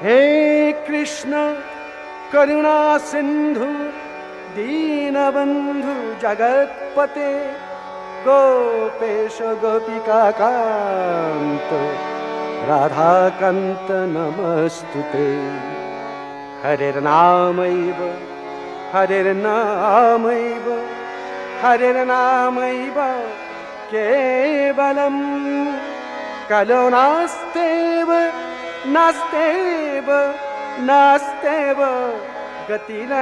हे कृष्ण करुणा सिंधु दीनबंधु जगत्पते गोपेश गोपिका कांत राधाकांत नमस्तुते। हरिर्नामैव हरिर्नामैव हरिर्नामैव केवलम् कलो नास्तेव नास्तेव नास्तेव गतिरन्यथा।